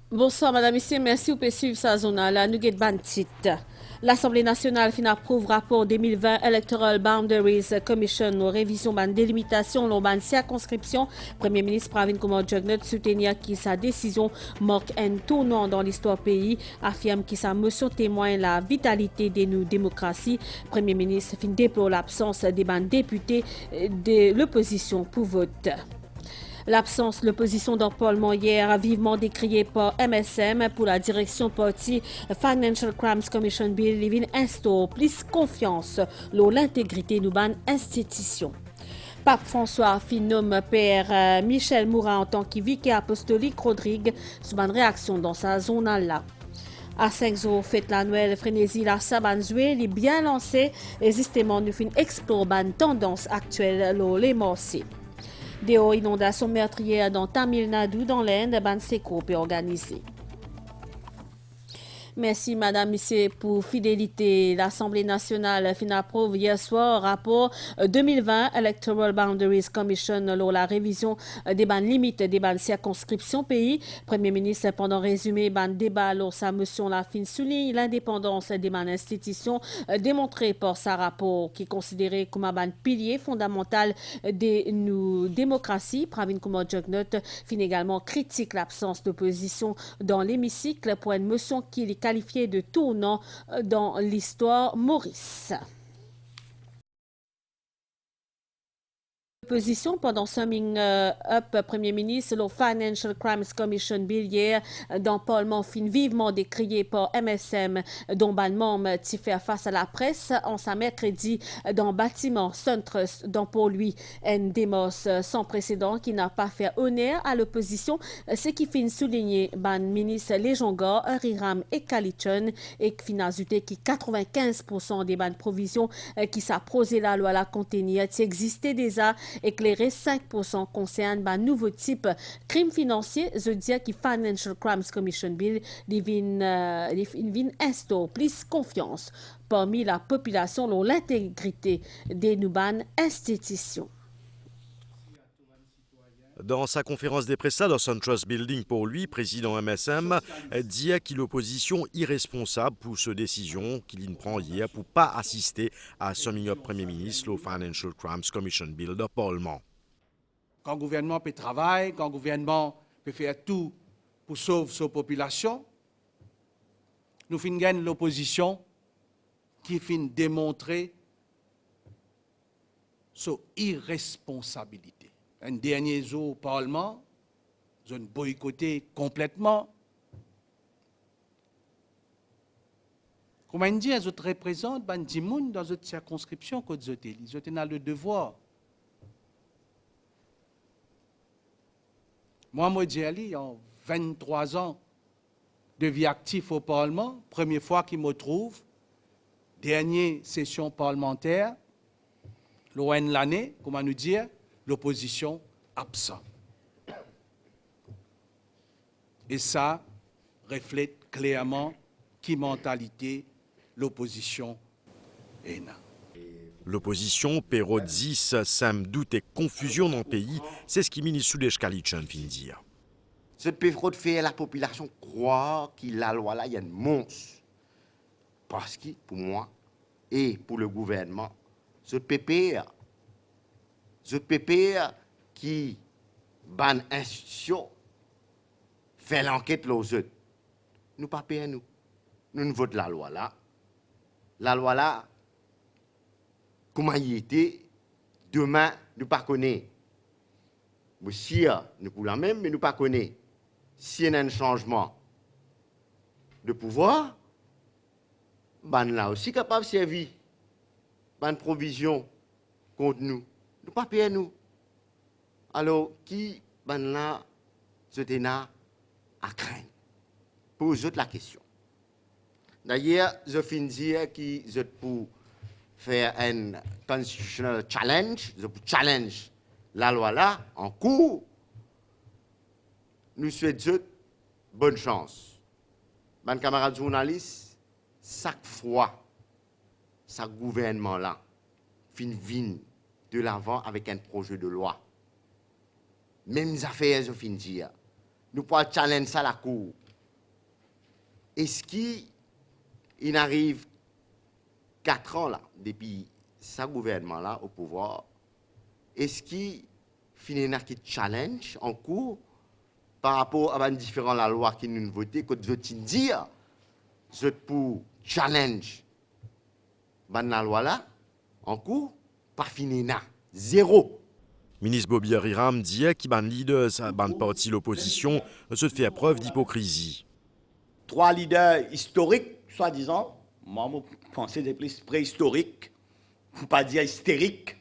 Bonsoir, madame, messieurs. Merci pour suivre sa zone. Là, nous avons titre. L'Assemblée nationale fin approuve rapport 2020 Electoral Boundaries Commission nos révisions ban délimitation l'on ban circonscription. Premier ministre Pravin Kumar Jugnauth soutenir qui sa décision marque un tournant dans l'histoire pays, affirme que sa motion témoigne la vitalité de nos démocraties. Premier ministre fin déplore l'absence des ban députés de l'opposition pour vote. L'absence de l'opposition dans le Parlement hier, vivement décriée par MSM pour la direction parti Financial Crimes Commission Bill, Livin instaure plus confiance dans l'intégrité de nos institutions. Pape François fin nomme Père Michel Moura en tant que vicaire apostolique Rodrigue sous une réaction dans sa zone là. À 5 jours, fête la Noël, frénésie, la Sabanzoué, est bien lancé, et justement, nous fin explore une tendance actuelle, les morceaux. Des inondations meurtrières dans Tamil Nadu, dans l'Inde, ban séco peut organiser. Merci, madame, monsieur, pour fidélité. L'Assemblée nationale fin approuve hier soir rapport 2020 Electoral Boundaries Commission lors la révision des ban limites des ban circonscriptions pays. Premier ministre, pendant résumé, ban débat lors sa motion la fin souligne l'indépendance des ban institutions démontrée par sa rapport qui est considéré comme un ban pilier fondamental de nos démocraties. Pravin Kumar Jugnauth fin également critique l'absence d'opposition dans l'hémicycle pour une motion qui est qualifié de tournant dans l'histoire Maurice. Position pendant summing up Premier ministre, le Financial Crimes Commission Bill hier dans le Parlement fin vivement décrié par MSM dont ban membre qui fait face à la presse en sa mercredi dans le bâtiment SunTrust dont pour lui un démos sans précédent qui n'a pas fait honneur à l'opposition, ce qui fin souligné ban ministre Lejonga, Riram et Kalichon et qui fin ajouté que 95% des ban provisions qui s'approsaient la loi la contenir qui existait déjà éclairé 5% concerne un nouveau type crime financier, je dis que Financial Crimes Commission Bill vient instaure plus confiance parmi la population dans l'intégrité des nouvelles institutions. Dans sa conférence des presse dans SunTrust Building, pour lui, président MSM, dit qu'il l'opposition irresponsable pour cette décision qu'il prend hier pour pas assister à summing up Premier ministre le Financial Crimes Commission Bill de Parlement. Quand le gouvernement peut travailler, quand le gouvernement peut faire tout pour sauver sa population, nous finissons l'opposition qui finit démontrer sa irresponsabilité. Un dernier jour au Parlement, ils ont boycotté complètement. Comment dire, ils représentent des gens dans cette circonscription qu'ils ont le devoir. Moi, je dis, en 23 ans de vie active au Parlement, première fois qu'il me trouve, dernière session parlementaire, l'année, comment nous dire, l'opposition absente. Et ça reflète clairement qui mentalité l'opposition est là. L'opposition, période 10, sème doute et confusion dans le pays, c'est ce qui ministre Soudej Kalichon vient de dire. Ce période fait la population croire que la loi là, il y a un monstre. Parce que pour moi et pour le gouvernement, ce PPR qui ban institution fait l'enquête aux autres. Nous pas payons nous. Nous ne votons la loi là. La loi là, comment il était, demain, nous ne connaissons pas. Si nous pouvons la même, mais nous ne connaissons pas. S'il y a un changement de pouvoir, ban là aussi capable de servir. Ban provision contre nous. Nous pas payer nous. Alors, qui ban là, ce ténat à craindre? Pose la question. D'ailleurs, je finis dire que je pour faire un constitutional challenge, je pour challenge la loi là en cours. Nous souhaitons bonne chance. Mes camarades journalistes, chaque fois, ce gouvernement là, fin de l'avant avec un projet de loi. Même les affaires, je finis dire. Nous pouvons challenger ça à la Cour. Est-ce qu'il arrive 4 ans là, depuis ce gouvernement-là au pouvoir, est-ce qu'il finit un challenge en cours par rapport à différentes lois qui nous votent, que je dire, je pour challenge la loi là, en cours, pas fini na, zéro. Ministre Bobby Ariram dit qu'il ban leaders, ban parti l'opposition, se fait preuve d'hypocrisie. 3 leaders historiques, soi-disant, moi, je pensais des plus préhistoriques, pour pas dire hystériques.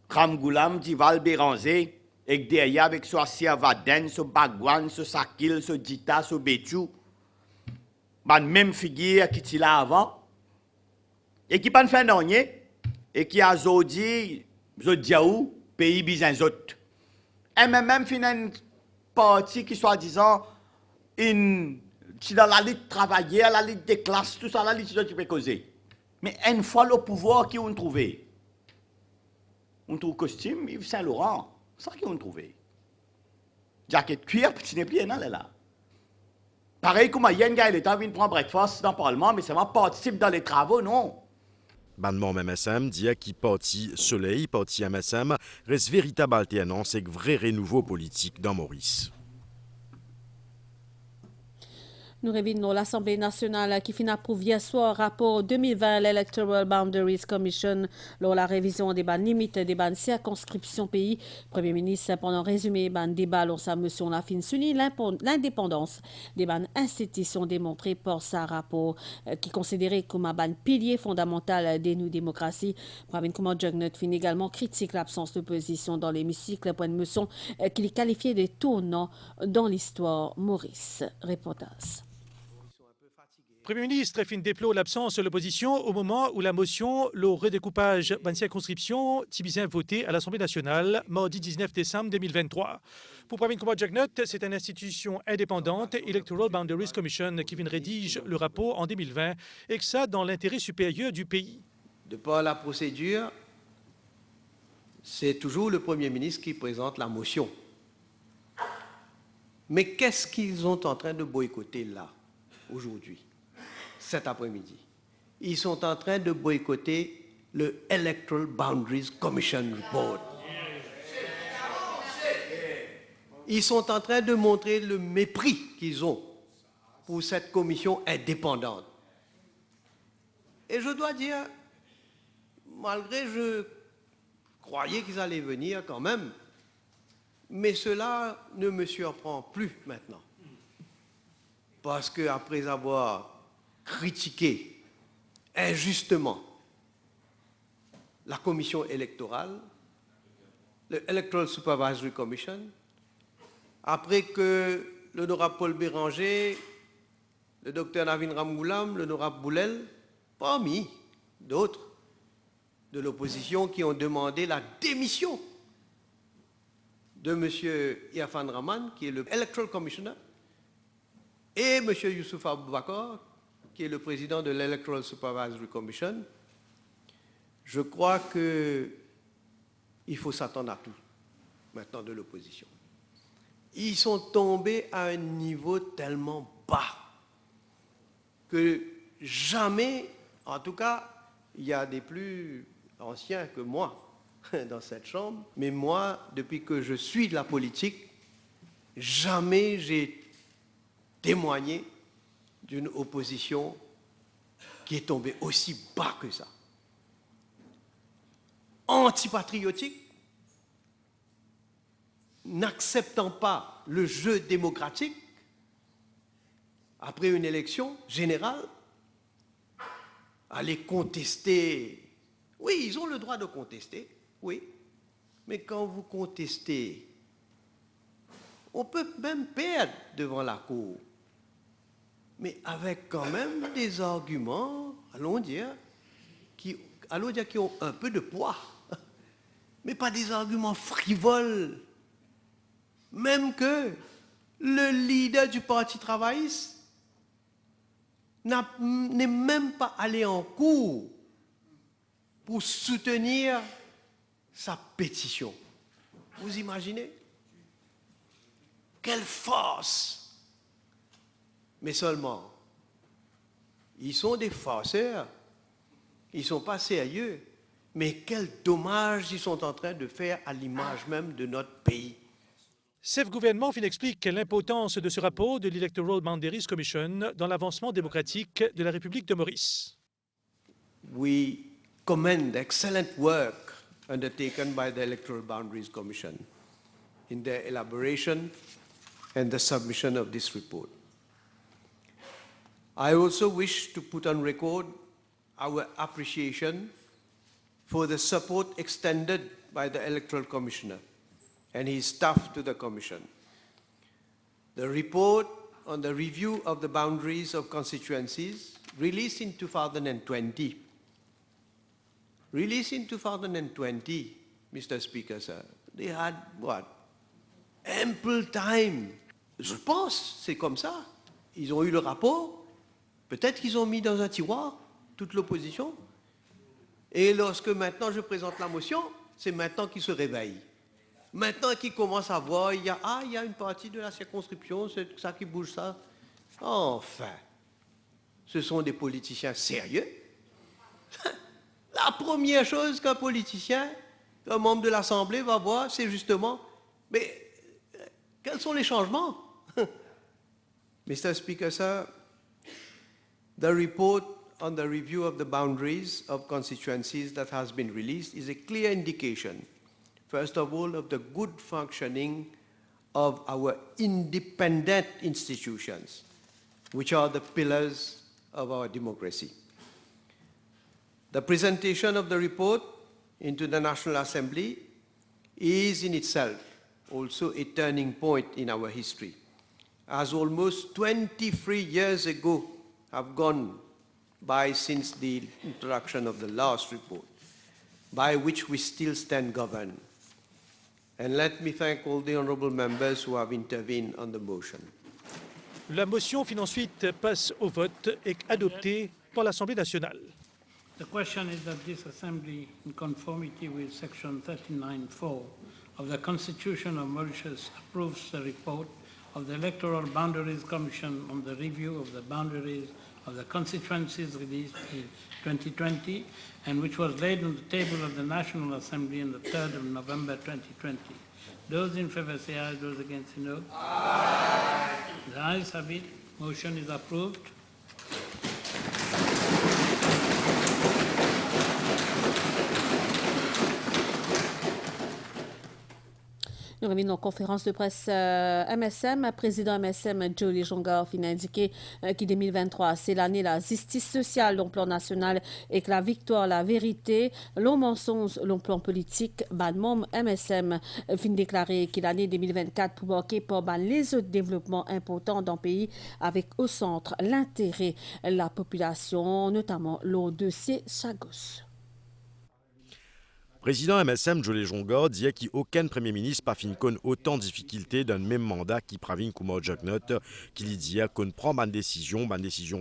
Ramgoulam, Dival, Béranger, et derrière avec ce Assia Vaden, ce Bagwan, ce Sakil, ce Dita, ce Béchou, même figure qui était là avant, et qui pas fait rien, et qui a zodi, zodiaou, pays bizanzot. Et même fin une partie qui soi-disant, qui dans la lutte travailler, la lutte des classes, tout ça, la lutte tu peux causer. Mais une fois le pouvoir qui ont trouvé, on trouve costume, Yves Saint-Laurent, c'est ça qu'ils ont trouvé. Jacket cuir, petit n'est plus là. Pareil comme il y a un gars, il est venu prendre breakfast dans le Parlement, mais ça va participer dans les travaux, non. Bandement MSM dit qu'il parti Soleil, parti MSM, reste véritable alternance et vrai renouveau politique dans Maurice. Nous revenons l'Assemblée nationale qui finit approuve hier soir rapport 2020 l'Electoral Boundaries Commission lors la révision des bandes limites des bandes circonscription pays. Premier ministre pendant résumé ban débat lors sa motion la fin souligne l'indépendance des bandes institutions démontrées par sa rapport qui considéré comme un ban pilier fondamental de nos démocraties. Premier ministre Jugnet fin également critique l'absence d'opposition dans l'hémicycle pour une motion qu'il qualifiait de tournant dans l'histoire Maurice. Reportage. Premier ministre fin déplore l'absence de l'opposition au moment où la motion, le redécoupage de circonscription, Tibizien voté à l'Assemblée nationale mardi 19 décembre 2023. Pour Pravin Kumar Jagnot, c'est une institution indépendante, Electoral Boundaries Commission, qui rédige le rapport en 2020 et que ça dans l'intérêt supérieur du pays. De par la procédure, c'est toujours le Premier ministre qui présente la motion. Mais qu'est-ce qu'ils sont en train de boycotter là, aujourd'hui, cet après-midi? Ils sont en train de boycotter le Electoral Boundaries Commission Report. Ils sont en train de montrer le mépris qu'ils ont pour cette commission indépendante. Et je dois dire, malgré je croyais qu'ils allaient venir quand même, mais cela ne me surprend plus maintenant. Parce qu'après avoir critiqué injustement la commission électorale, le Electoral Supervisory Commission, après que l'honorable Paul Béranger, le docteur Navin Ramgoulam, l'honorable Boulel, parmi d'autres de l'opposition qui ont demandé la démission de M. Irfan Rahman, qui est le Electoral Commissioner, et M. Youssouf Aboubakar, qui est le président de l'Electoral Supervisory Commission, je crois qu'il faut s'attendre à tout, maintenant, de l'opposition. Ils sont tombés à un niveau tellement bas que jamais, en tout cas, il y a des plus anciens que moi dans cette chambre, mais moi, depuis que je suis de la politique, jamais j'ai témoigné d'une opposition qui est tombée aussi bas que ça. Antipatriotique, n'acceptant pas le jeu démocratique, après une élection générale, aller contester. Oui, ils ont le droit de contester, oui, mais quand vous contestez, on peut même perdre devant la cour, mais avec quand même des arguments, allons dire, qui ont un peu de poids, mais pas des arguments frivoles. Même que le leader du Parti travailliste n'est même pas allé en cours pour soutenir sa pétition. Vous imaginez? Quelle force! Mais seulement, ils sont des farceurs, ils ne sont pas sérieux, mais quel dommage ils sont en train de faire à l'image même de notre pays. Chef gouvernement explique l'importance de ce rapport de l'Electoral Boundaries Commission dans l'avancement démocratique de la République de Maurice. We commend the excellent work undertaken by the Electoral Boundaries Commission in their elaboration and the submission of this report. I also wish to put on record our appreciation for the support extended by the Electoral Commissioner and his staff to the Commission. The report on the review of the boundaries of constituencies released in 2020. Released in 2020, Mr. Speaker, sir, they had what? Ample time. Je pense, c'est comme ça. Ils ont eu le rapport. Peut-être qu'ils ont mis dans un tiroir toute l'opposition. Et lorsque maintenant je présente la motion, c'est maintenant qu'ils se réveillent. Maintenant qu'ils commencent à voir, il y a une partie de la circonscription, c'est ça qui bouge ça. Enfin, ce sont des politiciens sérieux. La première chose qu'un politicien, un membre de l'Assemblée va voir, c'est justement, mais quels sont les changements? Mr. Speaker, sir, the report on the review of the boundaries of constituencies that has been released is a clear indication, first of all, of the good functioning of our independent institutions, which are the pillars of our democracy. The presentation of the report into the National Assembly is in itself also a turning point in our history, as almost 23 years ago have gone by since the introduction of the last report, by which we still stand governed. And let me thank all the honourable members who have intervened on the motion. La motion ensuite passe au vote et est adoptée par l'Assemblée nationale. The question is that this Assembly, in conformity with Section 39(4) of the Constitution of Mauritius, approves the report of the Electoral Boundaries Commission on the review of the boundaries of the constituencies released in 2020 and which was laid on the table of the National Assembly on the 3rd of November 2020. Those in favor say aye, those against say no. Aye. The ayes have it. Motion is approved. Nous revenons en conférence de presse MSM. Président MSM, Jolie Jongar, a indiqué que 2023, c'est l'année de la justice sociale au plan national et que la victoire, la vérité, le mensonge, le plan politique, mom MSM fin déclaré que l'année 2024 pour marquer par les autres développements importants dans le pays avec au centre l'intérêt de la population, notamment le dossier Chagos. Président MSM Jolie Jongar dit qu'aucun Premier ministre pas fin con autant de difficultés dans le même mandat qui Pravin Kumar Jagnot, qui dit qu'on prend une décision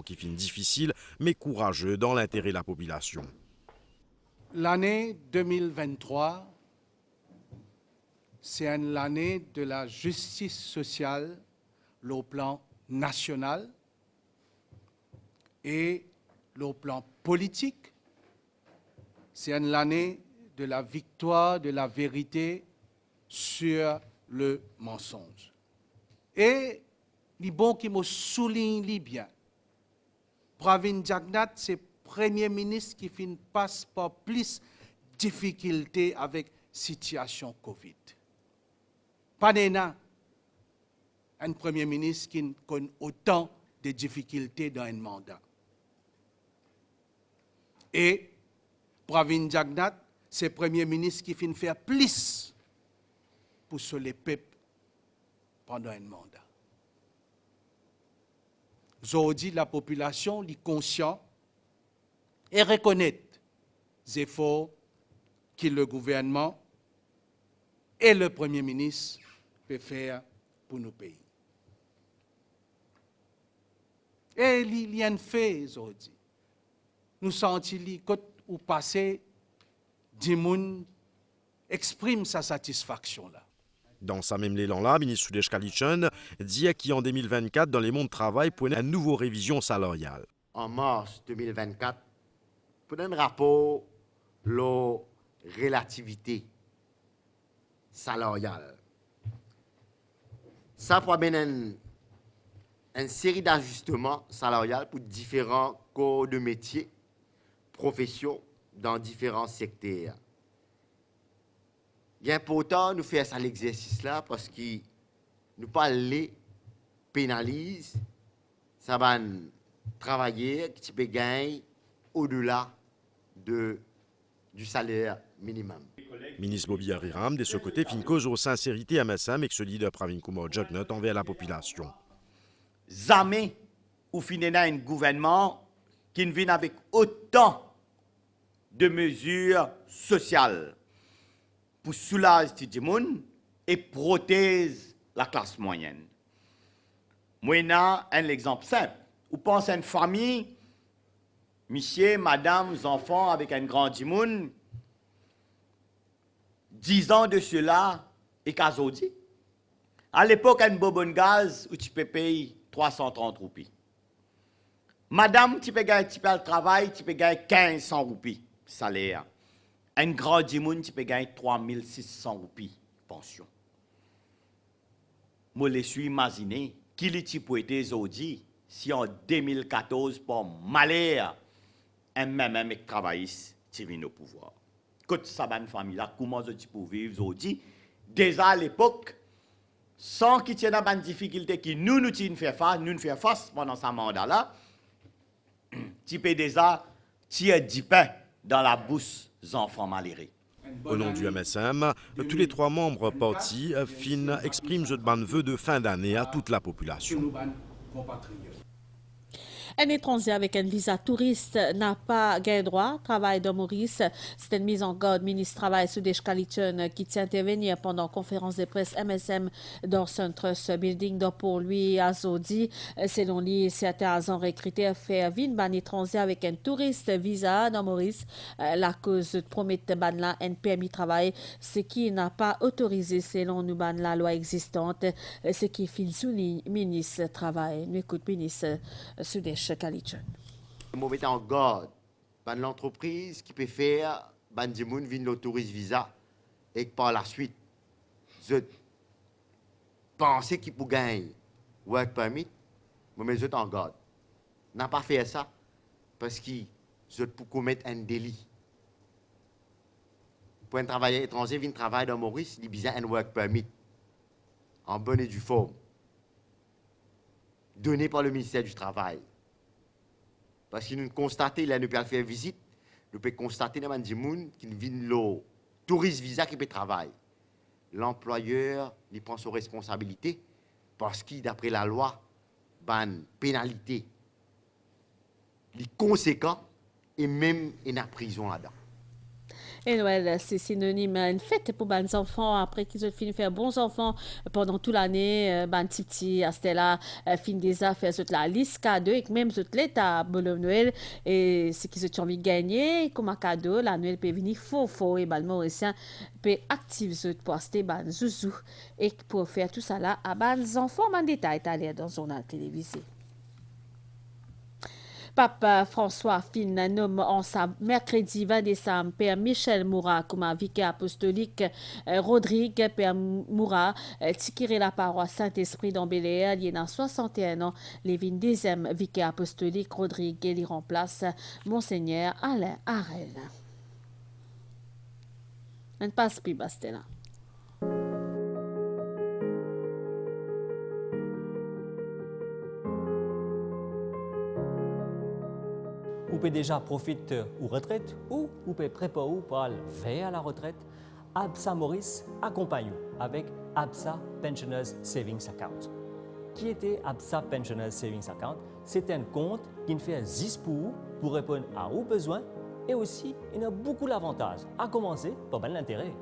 qui fin difficile mais courageuse dans l'intérêt de la population. L'année 2023, c'est l'année de la justice sociale au plan national et au plan politique. C'est l'année de la victoire de la vérité sur le mensonge. Et les bons qui me soulignent bien, Pravin Jagnat, c'est Premier ministre qui passe par plus de difficultés avec la situation Covid. Pas un Premier ministre qui connaît autant de difficultés dans un mandat. Et Pravin Jagnat, c'est le Premier ministre qui finit faire plus pour sauver les peuples pendant un mandat. Aujourd'hui, la population est consciente et reconnaît les efforts que le gouvernement et le Premier ministre peuvent faire pour nos pays. Et il y a un fait aujourd'hui. Nous sentons que ou passé 10 moun exprime sa satisfaction là. Dans sa même élan-là, ministre Sudesh Kalichun dit qu'en 2024, dans les mondes de travail, pour une nouvelle révision salariale. En mars 2024, pour un rapport la relativité salariale. Ça promène une série d'ajustements salariales pour différents corps de métier, professions dans différents secteurs. Il est important de faire ça l'exercice là parce que nous pas les pénalise, ça va travailler qui peut gagner au-delà du salaire minimum. Ministre Bobby Hariram, de ce côté, fin cause aux sincérités MSM et que ce leader Pravin Kumar Jugnauth envers la population. Jamais ou finira un gouvernement qui ne vient avec autant de mesures sociales pour soulager les gens et protéger la classe moyenne. Moi, un exemple simple. Vous pensez à une famille, monsieur, madame, enfants avec un grand monde, 10 ans de cela, et Kazodi. À l'époque, un bonbon gaz où tu peux payer 330 roupies. Madame, tu peux gagner le travail, tu peux gagner 1500 roupies salaire. Un grand dimoun, tu peux gagner 3600 roupies pension. Moi, je suis imaginé qu'il est pour être aujourd'hui si en 2014, pour malheur, un même travailliste qui vient au pouvoir. Quand ça va une famille là, comment tu peux vivre aujourd'hui? Déjà à l'époque, sans qu'il y ait une difficulté qui nous faire face pendant ce mandat-là, tu peux déjà tirer 10 pains dans la bouche des enfants malheureux. Au nom du MSM, tous les 3 membres partis expriment de vœux de fin d'année à toute la population. Un étranger avec un visa touriste n'a pas gagné droit travail de Maurice. C'est une mise en garde ministre Travail Sudesh Kalichun qui tient à intervenir pendant conférence de presse MSM dans Suntrust Building. Donc pour lui, Azodi, selon lui, certains agents recrutés faire venir un étranger avec un touriste visa dans Maurice. La cause de promettre ban là un permis de travail, ce qui n'a pas autorisé selon nous ban la loi existante, ce qui fait sous ministre Travail. Nous écoute ministre Sudesh Kalichun. Nous mettons en garde l'entreprise qui peut faire des gens viennent le touriste visa et que par la suite, je pense qu'ils peuvent gagner work permit, mais je en garde. N'a pas fait ça parce qu'ils peuvent commettre un délit. Pour un travailleur étranger vient travailler dans Maurice, il a besoin d'un work permit en bonne et due forme, donné par le ministère du Travail. Parce que nous constatons, il ne peut pas faire visite, nous pouvons constater qu'il y a des gens qui viennent le touriste visa qui peut travailler. L'employeur il prend ses responsabilités parce que d'après la loi, il y a une pénalité. Les conséquents et même une prison là-dedans. Et Noël, c'est synonyme une fête pour les enfants après qu'ils ont fini de faire bons enfants pendant toute l'année. Petit à Stella fin déjà faire la liste cadeau et même l'État Bolom Noël et ce qu'ils ont envie de gagner comme un cadeau la Noël peut venir fort et le Mauricien peut activer pour acheter zouzou et pour faire tout ça là à les enfants en détail aller dans le journal télévisé. Pape François Fin nomme en sa mercredi 20 décembre Père Michel Moura comme vicaire apostolique Rodrigue Père Moura tikiré la paroisse Saint-Esprit dans Bel-Air. Il y a 61 ans, les 22e vicaire apostolique Rodrigue il remplace Monseigneur Alain Harel. On passe plus Bastela. Vous pouvez déjà profiter ou retraite ou vous pouvez préparer pour aller vers la retraite. Absa Maurice accompagne avec Absa Pensioners Savings Account. Qui était Absa Pensioners Savings Account? C'est un compte qui fait 10 pour répondre à vos besoins et aussi il a beaucoup d'avantages, à commencer par l'intérêt.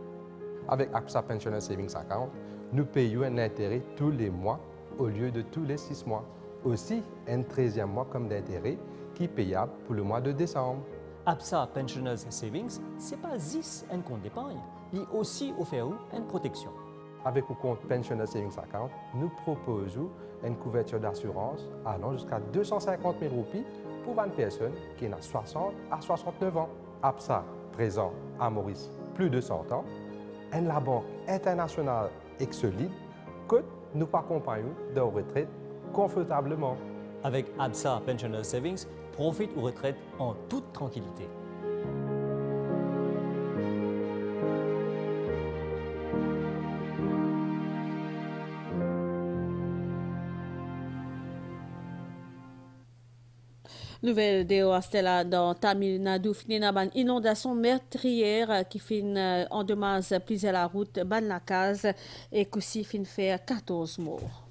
Avec Absa Pensioners Savings Account, nous payons un intérêt tous les mois au lieu de tous les 6 mois. Aussi, un 13e mois comme d'intérêt qui est payable pour le mois de décembre. Absa Pensioners Savings, ce n'est pas juste un compte d'épargne, il aussi offert une protection. Avec le compte Pensioner Savings Account, nous proposons une couverture d'assurance allant jusqu'à 250 000 roupies pour une personne qui a 60 à 69 ans. ABSA, présent à Maurice, plus de 100 ans. Et la banque internationale et solide que nous accompagnons de retraite confortablement. Avec ABSA Pensioner Savings, profite ou retraite en toute tranquillité. Nouvelle de Astella dans Tamil Nadu, finit une inondation meurtrière qui finit endommage plusieurs la route, ban la case et qui finit faire 14 morts.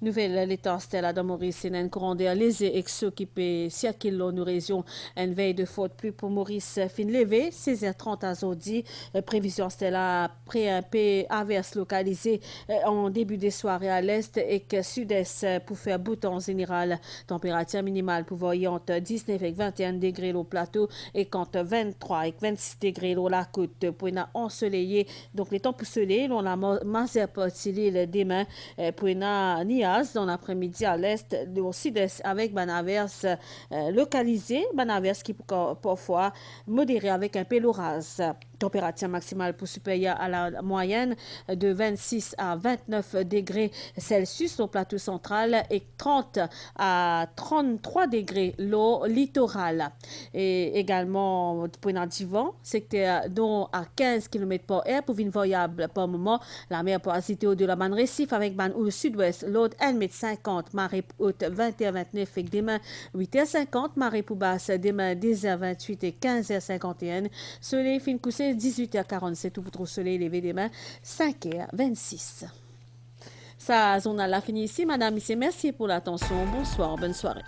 Nouvelle l'état Stella dans Maurice, une courant d'air léger et qui peut circuler dans nos régions. Une veille de faute plus pour Maurice fin levé, 16h30 à Zodi. Prévision Stella après un peu averse localisée en début de soirée à l'est et que sud-est pour faire beau temps général. Température minimale pour voyante 19 et 21 degrés au plateau et quand 23 et 26 degrés au la côte pour une ensoleillé. Donc les temps pour soleil, on a majeure partie l'île demain pour une nia dans l'après-midi à l'est, au sud-est avec une averse localisée, une averse qui peut parfois modérer avec un peu l'orage. Température maximale pour supérieure à la moyenne de 26 à 29 degrés Celsius au plateau central et 30 à 33 degrés au littoral. Et également, pour un vent, secteur dont à 15 km par heure pour une voyable par moment. La mer peut agiter au-delà de Récif avec ban au sud-ouest, l'autre 1,50 m, marée haute 20h29 et demain 8h50, marée pour basse demain 10h28 et 15h51. Soleil fin coussé 18h47 ou pour soleil levé demain 5h26. Ça, on a la fini ici. Madame, merci pour l'attention. Bonsoir, bonne soirée.